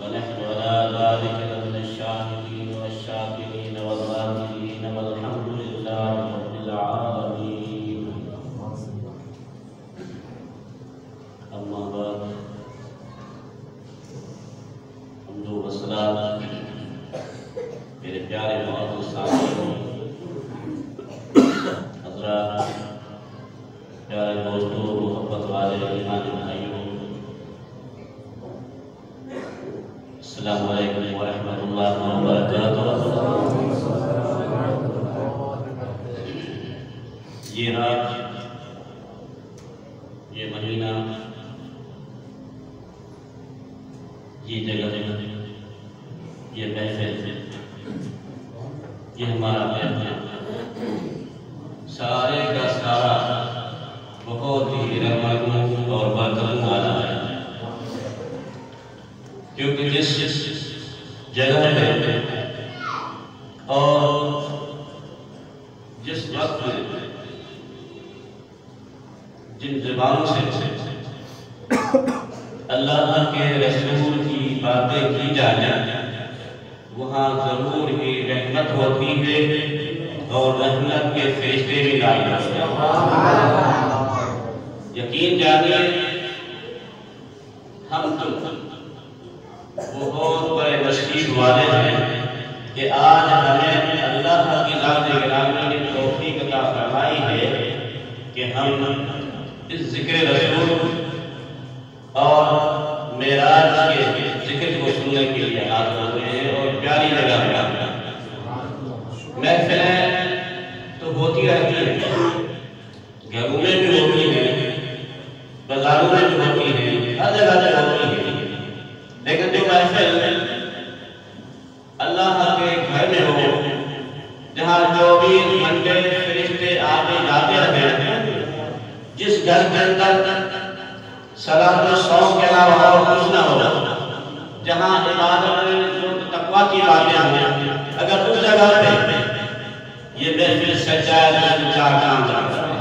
ونحن على ذلك لمن الشاهدين والشاكرين والذاكرين والحمد لله رب العالمين. أما بعد، حمد و ثنا میرے پیارے معزز سامعین، حضرات، پیارے دوستوں، محبت والے ایمان بھائیوں، السلام علیکم ورحمۃ اللہ وبرکاتہ۔ یہ رات، یہ مہینہ، یہ جگہ، یہ محفل، یہ ہمارا محفل سارے کا سارا بہت ہی رحمتوں اور برکتوں والا ہے، کیونکہ جس جگہ پہ اور جس وقت میں جن زبانوں سے اللہ کے رسول کی باتیں کی جائیں، وہاں ضرور ہی رحمت ہوتی ہے اور رحمت کے فرشتے بھی نازل ہوتے ہیں۔ یقین جانیے، ہم بہت بڑے نصیب والے ہیں کہ آج ہمیں اللہ کی ذات گرامی نے توفیق عطا فرمائی ہے کہ ہم اس ذکر رسول اور معراج کے ذکر کو سننے کے لیے حاضر ہوئے ہیں، اور پیاری جگہ ہے۔ محفلیں تو ہوتی رہتی ہیں، گھروں میں بھی ہوتی ہیں، بازاروں میں بھی ہوتی ہیں، ہر جگہ پہ ہوتی ہیں، لیکن جو محفل اللہ کے گھر میں ہو، جہاں 24 گھنٹے فرشتے آتے جاتے رہے، جس گھر کے اندر صلاۃ و صوم کے علاوہ اور کچھ نہ ہو، جہاں عبادت تقویٰ کی باتیں ہیں، اگر اس جگہ پہ یہ محفل سجائے تو 4 کام کرتا ہے،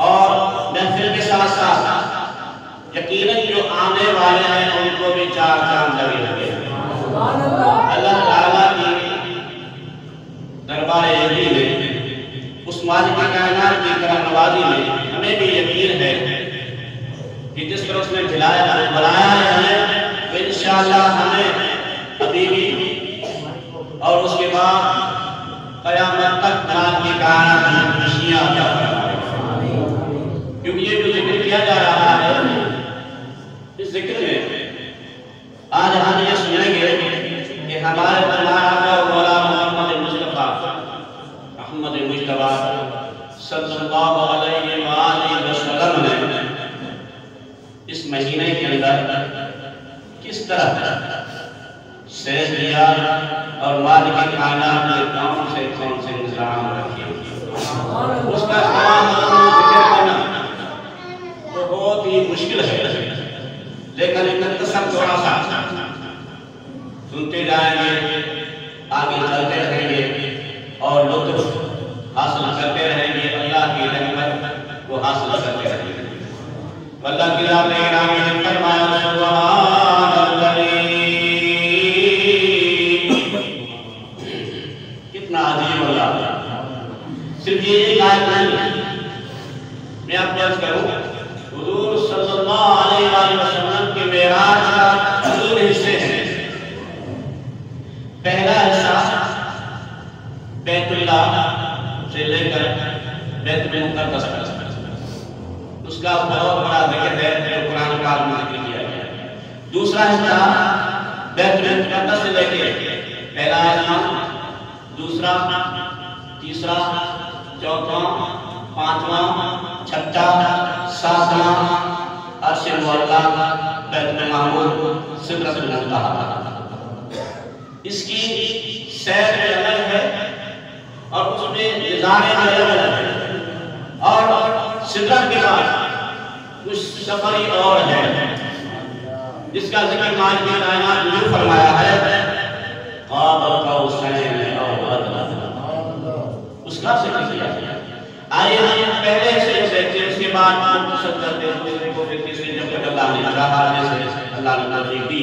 اور محفل کے ساتھ ساتھ یقیناً جو آنے والے ہیں ان کو بھی 4 کام لگے ہوئے ہیں۔ اللہ تعالیٰ کی دربار الہی میں، اس مالک کائنات کی کرم نوازی میں ہمیں بھی یقین ہے کہ جس طرح اس نے بنایا ہے، تو انشاءاللہ ہمیں ابھی بھی اور اس کے بعد قیامت تک مالک کی کائنات میں خوشیاں عطا فرمائے، کیونکہ یہ جو ذکر کیا جا رہا ہے، اس ذکر میں آج ہم یہ سنیں گے کہ ہمارے آقا مولا محمد مصطفیٰ احمد مجتبیٰ صلی اللہ علیہ وآلہ وسلم نے اس مہینے کے اندر کس طرح سیر کیا اور مالک کائنات نے کون سے نظام رکھے، اس کا ذکر کرنا بہت ہی مشکل ہے، لیکن مختصر تھوڑا سا سنتے جائیں گے، آگے چلتے رہیں گے اور لطف حاصل کرتے رہیں گے، اللہ کی رحمت کو حاصل کرتے رہیں گے۔ اللہ کی ذات گرامی نے فرمایا سبحان الذی، کتنا عظیم اللہ، صرف یہ ایک آیت نہیں، میں آپ کو عرض کروں، حضور صلی اللہ علیہ وآلہ وسلم کے معراج کا 3 حصے ہیں۔ پہلا حصہ بیت اللہ سے لے کر بیت المقدس تک، اس کا بہت بڑا ذکر ہے جو قرآن پاک میں ذکر کیا گیا ہے۔ دوسرا حصہ بیت المقدس سے لے کے پہلا حصہ، دوسرا، تیسرا، چوتھا، پانچواں، چھٹا، ساتواں، عرش معلیٰ، بیت المعمور، سدرۃ المنتہیٰ۔ اس کی سیر الگ ہے اور اس میں نظارے الگ ہے، اور سدرت کے بعد کچھ سفری اور ہے جس کا ذکر مالک کائنات نے فرمایا ہے، قاب قوسین او ادنیٰ، اس کا ذکر کیا ہے۔ آئیے ہم پہلے سے دیکھتے ہیں، اس کے بعد مختصر کرتے ہیں دوسرے کو، پھر تیسرے جب تک اللہ نے چاہا، جیسے اللہ نے توفیق دی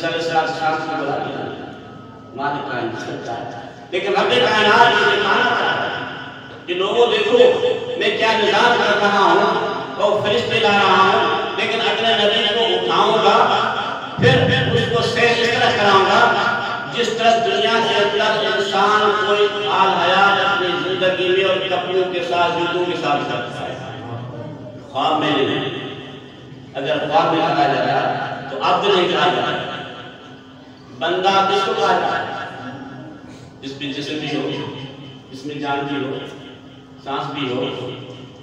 صلی اللہ علیہ وسلم کو بلا دیا مالک کائنات، لیکن رب کائنات یہ دکھانا چاہتا ہے کہ لوگوں دیکھو میں کیا نظام کر رہا ہوں اور فرشتے لا رہا ہوں، لیکن اپنے نبی کو اٹھاؤں گا پھر اس کو سیر اس طرح کراؤں گا جس طرح دنیا کے اندر انسان کوئی حال حیات اپنی زندگی میں اور کپڑوں کے ساتھ جوتوں کے ساتھ کرتا ہے۔ خواب میں نہیں، اگر خواب میں کہا جا رہا ہے تو عبد نہیں کہا جا رہا، بندہ کس کو کہا جا رہا ہے؟ جس میں جسم بھی ہو، جس میں جان بھی ہو، سانس بھی ہو،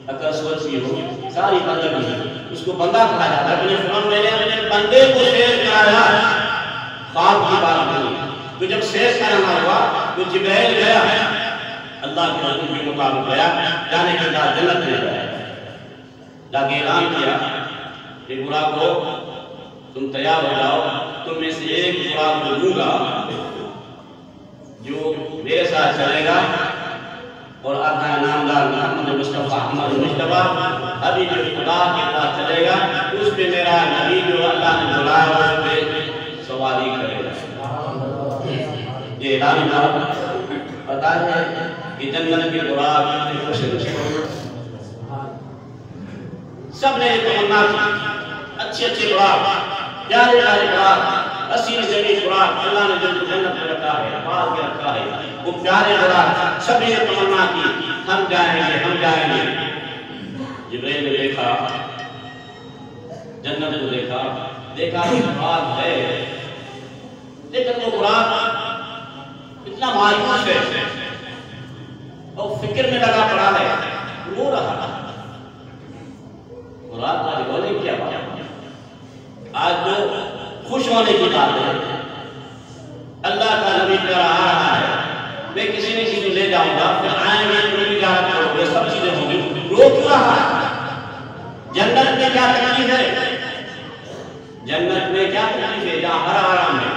عقل سوچ بھی ہو، ساری بندہ بھی ہے، اس کو بندہ کہا جاتا ہے۔ اپنے فرمان میں نے اپنے بندے کو سیر کرایا، خواب کی بات نہیں۔ تو جب سیر کرنا ہوا تو جبرائیل گیا، اللہ کے حکم کے مطابق گیا، جانے کے بعد جنت میں گیا، لاکہ اعلان کیا کہ براق کو تم تیار ہو جاؤ، تم میں سے ایک براق کو دوں گا جو میرے ساتھ چلے گا، اور آدھا نامدار محمد مصطفیٰ احمد مصطفیٰ ابھی جو خدا کے پاس چلے گا اس پہ میرا نبی جو اللہ نے بلایا اس پہ سواری کرے گا۔ یہ اعلان پتا ہے کہ جنت کی براق کتنی خوش سب نے یہ تمنا کی، اچھے اچھے براق، پیارے پیارے براق، حسین جمیل براق اللہ نے جو جنت میں رکھا ہے، پاس کے رکھا ہے، وہ پیارے براق سب نے تمنا کی ہم جائیں گے ہم جائیں گے۔ جبرائیل نے دیکھا جنت کو، دیکھا کہ براق ہے، لیکن وہ براق اتنا مایوس ہے اور فکر میں لگا پڑا ہے، رو رہا ہے۔ براق آج رونے کی کیا بات ہے؟ آج جو خوش ہونے کی بات ہے، اللہ کا نبی پیارا آ رہا ہے، میں کسی نے کسی لے جاؤں گا، پھر آئیں گے تو بھی جانا کرو گے، سب چیزیں ہوں گی، رو کیوں رہا ہے؟ جنت میں کیا تکلیف ہے؟ جنت میں کیا تکلیف ہے؟ جہاں ہر آرام ہے،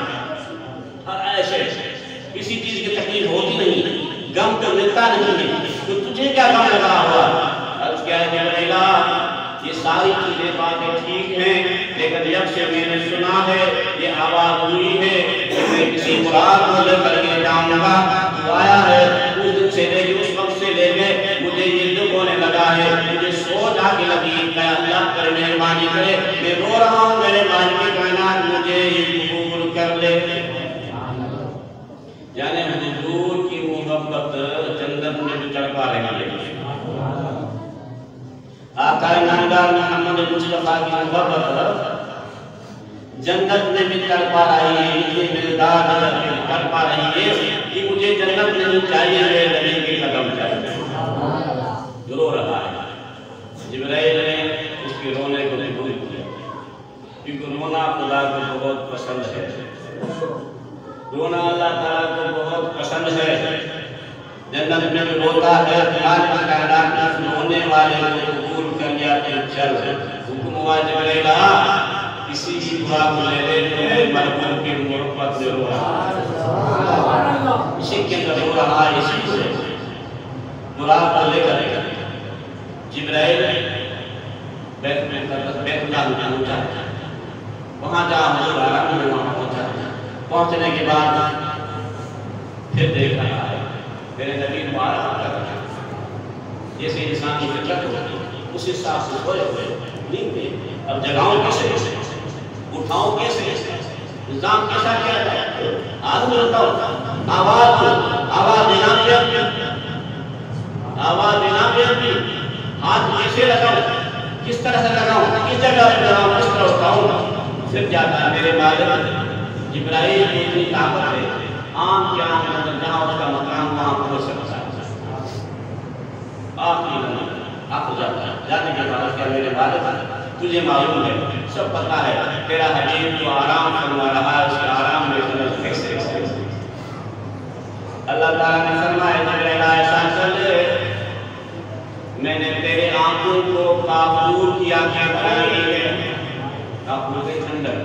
ہر عیش ہے، کسی چیز کی تکلیف ہوتی نہیں، غم تو ملتا نہیں ہے، تو تجھے کیا غم لگا ہوا؟ عرض کیا ہے جبرائیل یہ ساری چیزیں باتیں ٹھیک ہیں، لیکن جب سے میں نے سنا ہے یہ آواز ہوئی ہے کہ میں کسی مراد کو لے کر کے جاؤں گا، تو آیا ہے اس دن سے لے کے اس وقت سے لے کے مجھے یہ دکھ ہونے لگا ہے، مجھے سوچ آ کے لگی کہ اللہ پر مہربانی کرے، میں رو رہا ہوں میرے مالک کائنات مجھے یہ قبول کر لے۔ یعنی حضور کی محبت جنت میں بھی تڑپا رہی ہے، آقا نامدار محمد مصطفیٰ کی محبت جنت میں بھی تڑپا رہی ہے، یہ ملداد میں تڑپا رہی ہے کہ مجھے جنت نہیں چاہیے، میرے نبی کے قدم چاہیے۔ رو رہا ہے، جبرائیل نے اس کے رونے کو قبول کیا، کیونکہ رونا خدا کو بہت پسند ہے، رونا اللہ تعالیٰ کو بہت پسند ہے۔ جنت میں بھی روتا ہے، مالک کائنات اس رونے والے کو قبول کر لیا کہ چل حکم ہوا جبرائیل کسی کی دعا کو لے لے تو مرحوم کی محبت سے رو رہا ہے، اسی کے اندر رو رہا ہے، اسی سے براق کو لے کر جبرائیل بیت اللہ میں پہنچا، وہاں جا حضور آرام میں وہاں پہنچا، پہنچنے کے بعد پھر دیکھ رہا ہے میرے نبی کو آرام کر رہا ہے، جیسے انسان کی فطرت ہوتی ہے اس حساب سے سوئے ہوئے نیند میں، اب جگاؤں کیسے، اٹھاؤں کیسے، نظام کیسا کیا جائے، آدمی ہوتا ہوں آواز دینا بھی ہاتھ کیسے لگاؤں، کس طرح سے لگاؤں، کس جگہ پہ لگاؤں، کس طرح اٹھاؤں، پھر جاتا ہے میرے مالک جبرائیل کی اتنی طاقت ہے، عام کے عام اندر جہاں اس کا مقام وہاں پہنچ سکتا ہے، آپ جاتا ہے، جانے کے بعد کیا میرے مالک تجھے معلوم ہے، سب پتہ ہے تیرا حبیب جو آرام فرما رہا ہے اس کے آرام میں سمجھ کیسے اللہ تعالیٰ نے فرمایا جبرائیل ایسا چل میں نے تیرے آنکھوں کو کافور کی آنکھیں بنائی ہے، کافور کے ٹھنڈک،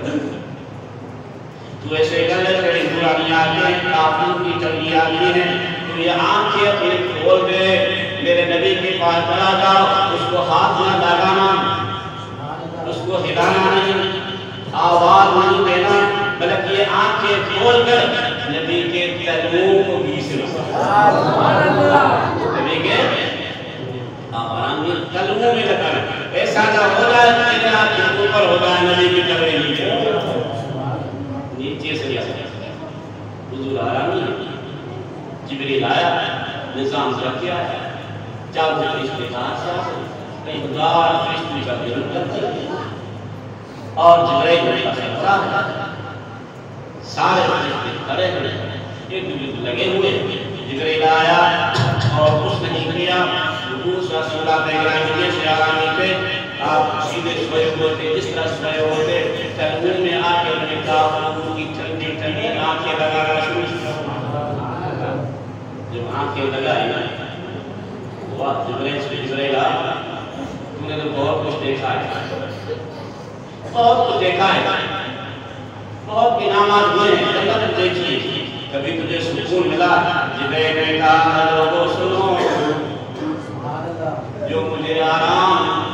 تو ایسے کر لے تیری پرانی آنکھیں کافور کی چلی آنکھیں ہیں، تو یہ آنکھیں اپنے کھول دے، میرے نبی کے پاس چلا جاؤ، اس کو ہاتھ نہ لگانا، اس کو ہلانا نہیں، آواز نہیں دینا، بلکہ منہ میں لگانا ایسا نہ ہو جائے تیرے ہاتھ کے اوپر ہو جائے نبی کی کمرے نیچے سے حضور آرامی ہے جبریل آیا نظام رکھیا ہے چار فرشتے کہاں سے آتے کئی ہزار فرشتے کا دل کرتے ہیں اور جبریل کا سلطہ ہے سارے فرشتے کھڑے ہوئے ایک دوسرے لگے ہوئے جبریل آیا اور کچھ نہیں کیا حضور صلی اللہ علیہ وسلم سے آرامی پہ آپ سیدھے سوئے ہوتے جس طرح سوئے ہوتے تنور میں آ کے انہوں نے کہا حضور کی ٹھنڈی ٹھنڈی آنکھیں لگانا شروع جب آنکھیں لگائی وہ جبریل آیا تم نے تو بہت کچھ دیکھا ہے بہت کچھ دیکھا ہے بہت انعامات ہوئے ہیں جنت دیکھیے کبھی تجھے سکون ملا جبریل نے کہا لوگوں سنو جو مجھے آرام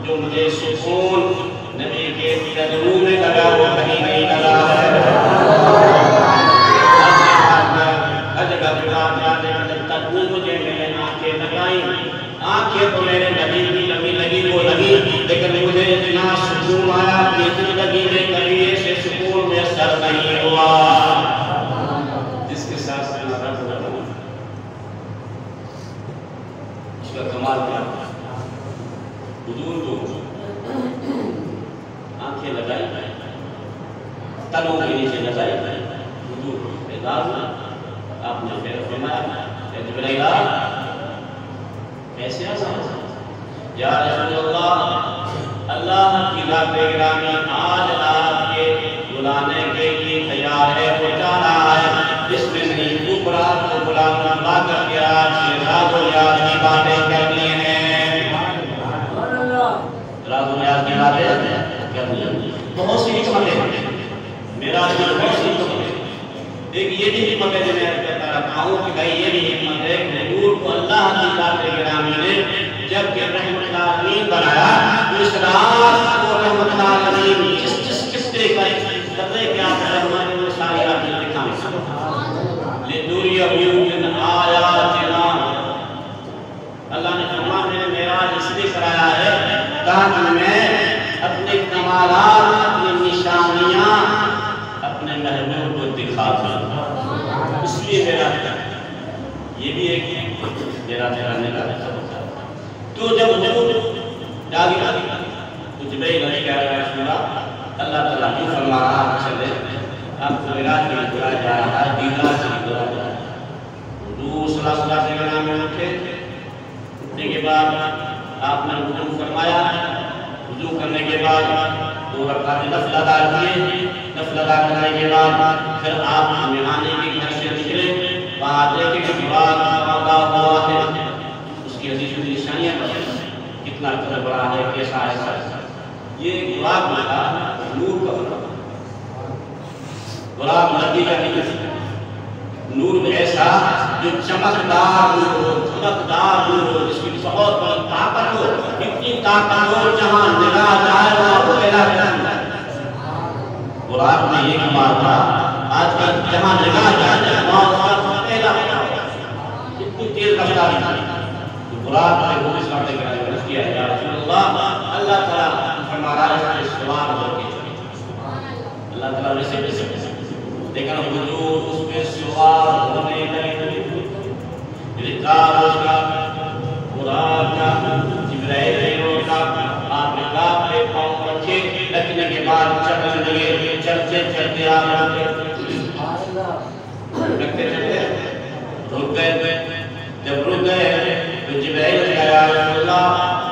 جو مجھے سکون نبی کے قدموں میں لگا وہ کہیں نہیں لگا ہے ہر جگہ پہ بات یاد ہے جب تک وہ مجھے میرے آنکھیں لگائیں آنکھیں تو میرے نبی کی لگی لگی وہ لگی لیکن مجھے اتنا سکون آیا کہ زندگی میں کبھی ایسے سکون میسر نہیں ہوا جس کے ساتھ ساتھ رب رہا اس کا کمال کیا حضور کو آنکھیں لگائی تنوں کے نیچے لگائی حضور کو بیدار ہوا آپ نے پھر فرمایا کہ جبرائیل کیسے آسان یا رسول اللہ اللہ کی ذات گرامی آج آپ کے بلانے کے لیے تیار ہے وہ چاہ رہا ہے اس میں نہیں اوپر آپ کو بلانا لا کر کے آپ سے راز و نیاز کی باتیں کرنی ہیں راز و نیاز کی باتیں کرنی ہیں بہت سی حکمتیں ہیں میرا دل بہت سی حکمتیں ایک یہ بھی حکمت ہے جو میں کہتا رہتا ہوں کہ بھائی یہ بھی حکمت ہے کہ حضور کو اللہ کی ذات گرامی نے جب کہ رحمت العالمین بنایا اس رات کو رحمت العالمین جس قصے کا قطعے کے آپ رحمان نے ساری آپ نے دکھائی لِنُرِيَهُ مِنْ آیَاتِنَا اللہ نے فرمایا میں نے معراج اس لیے کرایا ہے تاکہ میں اپنے کمالات اپنی نشانیاں اپنے محبوب کو دکھا دوں اس لیے میرا یہ بھی ایک میرا نگاہ ہے تو جب حضور جاگی تو جبریل علیہ کہہ رہا ہے رسول اللہ تعالیٰ کیوں فرما رہا چلے آپ کو معراج کے لیے بلایا جا رہا ہے دیدار کے لیے بلایا جا رہا ہے حضور صلی اللہ علیہ وسلم میں اٹھے اٹھنے کے بعد آپ نے وضو فرمایا وضو کرنے کے بعد 2 رکعت نفل ادا کیے نفل ادا کرنے کے بعد پھر آپ مہانے کے گھر سے نکلے وہاں دیکھے کہ بعد موقع ہوا ہے اس کی عزیز و نشانیاں بتائیں کتنا قدر بڑا ہے کیسا ایسا یہ غلام ملا نور کا غلام نبی کا نہیں نور ایسا جو چمکدار نور ہو چمکدار نور ہو جس کی بہت بڑی طاقت ہو اتنی طاقت ہو جہاں نگاہ جائے وہاں پھیلا کرتا ہے قرآن میں یہ کمال تھا آج کل جہاں نگاہ جائے وہاں پھیلا اتنی تیز رفتاری تھی قرآن میں وہ اس باتیں کرنے کا کیا ہے یا رسول اللہ اللہ تعالیٰ فرما رہا ہے کہ سوال ہو کے اللہ تعالیٰ ویسے ویسے لیکن حضور اس پہ سوال ہونے لگے رکاب اس کا قرآن کا جبرائیل کا آپ رکاب پہ پاؤں رکھے رکھنے کے بعد چلنے لگے چلتے چلتے آپ رکھتے چلتے رک گئے جب رک گئے تو جبرائیل نے کہا یا رسول اللہ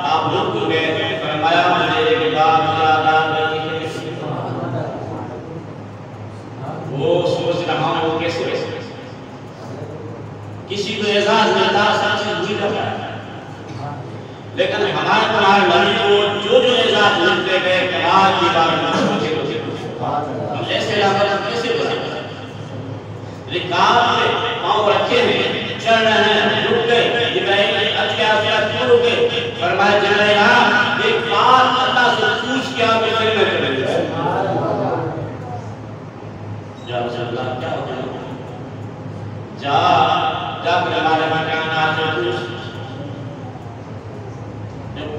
آپ رک گئے فرمایا مجھے ایک بات یاد آ گئی وہ سوچ رہا ہوں کیسے کسی کو اعزاز ملتا سب سے بھول جاتا ہے لیکن ہمارے تمہارے نبی کو جو اعزاز ملتے گئے کمال کی بات میں سوچے ہم ایسے لاغت کیسے بنے رکاب پہ پاؤں رکھے ہیں چل رہے ہیں رک گئے جبرائیل اچھا کیوں رک گئے فرمایا جبرائیل ایک بات اللہ سے پوچھ کے آپ کے میں کریں یا رسول اللہ کیا ہوتا ہے جا کر ہمارے مکانات سے پوچھ جب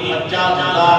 50,000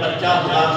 50,000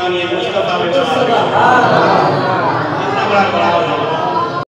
مقامی مصطفیٰ میں سبحان اللہ۔ اتنا بڑا کلام